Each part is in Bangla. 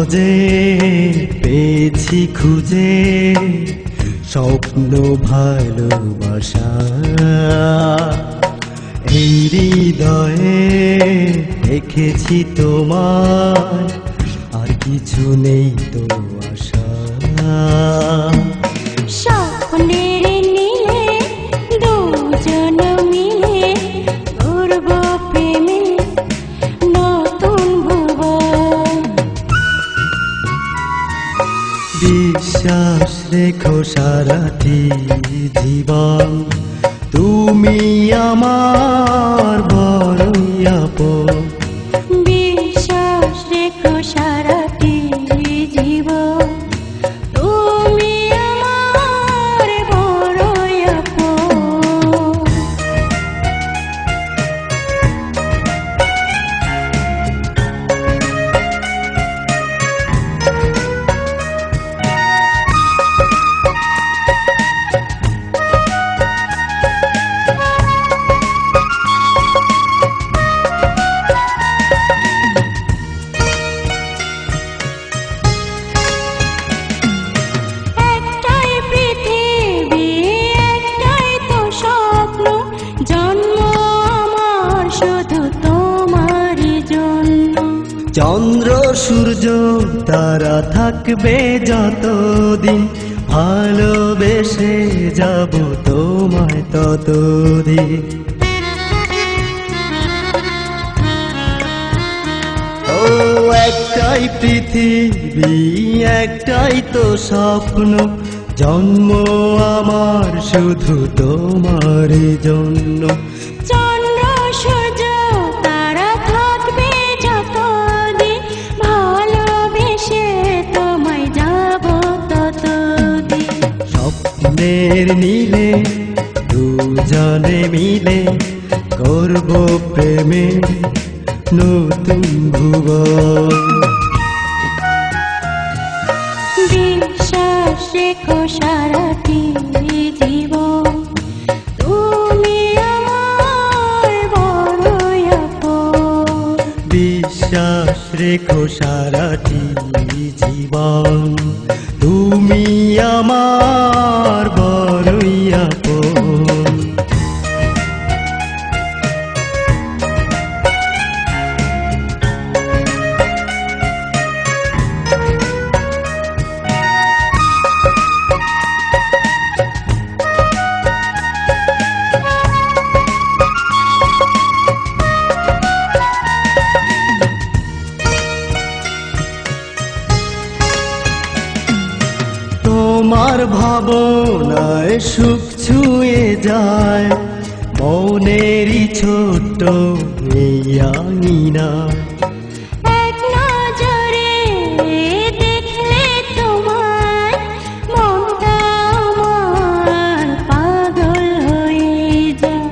মাঝে পেয়েছি খুঁজে স্বপ্ন ভালোবাসা, এই হৃদয়ে রেখেছি তোমার, আর কিছু নেই তো আশা। স্বপ্নের নীলে দুজন মিলে গড়ব প্রেমে নতুন ভুবন। বিশ্বাস রেখো সারাটি জীবন, তুমি আমার বড়ই আপন। বিশ্বাস রেখো সারাটি জীবন, তুমি আমার বড়ই আপন। চন্দ্র সূর্য তারা থাকবে যতদিন, ভালোবেসে যাব তোমায় ততদিন। ও একটাই পৃথিবী, একটাই তো স্বপ্ন, জন্ম আমার শুধু তোমার জন্য। চন্দ্র সূর্য তারা থাকবে যতদিন, ভালোবেসে তোমায় যাব ততদিন। স্বপ্নের নীলে দুজনে মিলে করব প্রেমে নতুন ভুবন। বিশ্বাস রেখো সারাটি জীবন, তুমি আমার বড়ই আপন। বিশ্বাস রেখো সারাটি জীবন, তুমি আমার বড়ই আপন। তোমার ভাবনায় সুখ ছুঁয়ে যায় মনেরই ছোট্ট এই আঙিনা। এক নজরে দেখলে তোমায় মনটা আমার পাগল হয়ে যায়।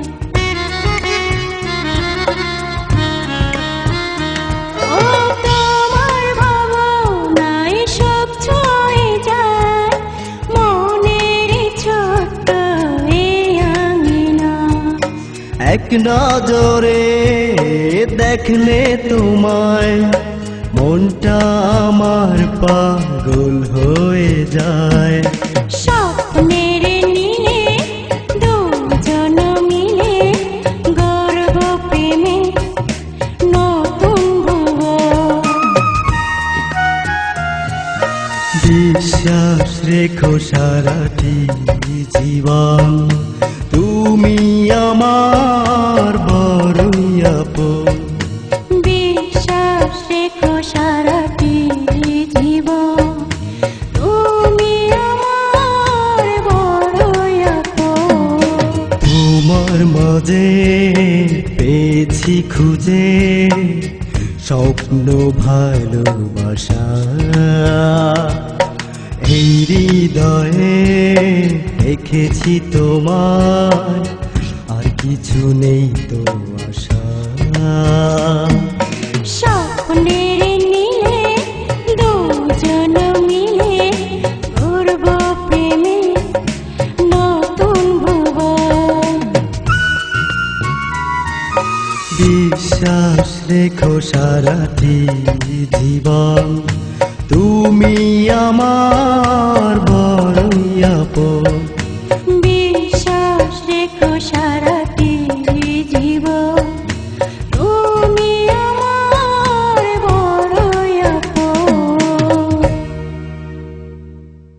ও তোমার ভাবনায় সুখ ছুঁয়ে যায় মনের ছোট্ট এই আঙিনা। এক নজরে দেখলে তোমায় মনটা আমার পাগল হয়ে যায়। স্বপ্নের নীলে দুজন মিলে গড়ব প্রেমে নতুন ভুবন। বিশ্বাস রেখো সারাটি জীবন, তুমি আমার বড়ই আপন। বিশ্বাস রেখো সারাটি জীবন, তুমি আমার বড়ই আপন। তোমার মাঝে পেয়েছি খুঁজে স্বপ্ন ভালোবাসা, এই হৃদয়ে রেখেছি তোমার, আর কিছু নেই তো আশা। স্বপ্নের নীলে দুজন মিলে গড়ব প্রেমে নতুন ভুবন। বিশ্বাস রেখো সারাটি জীবন, তুমি আমার বড়ই আপন।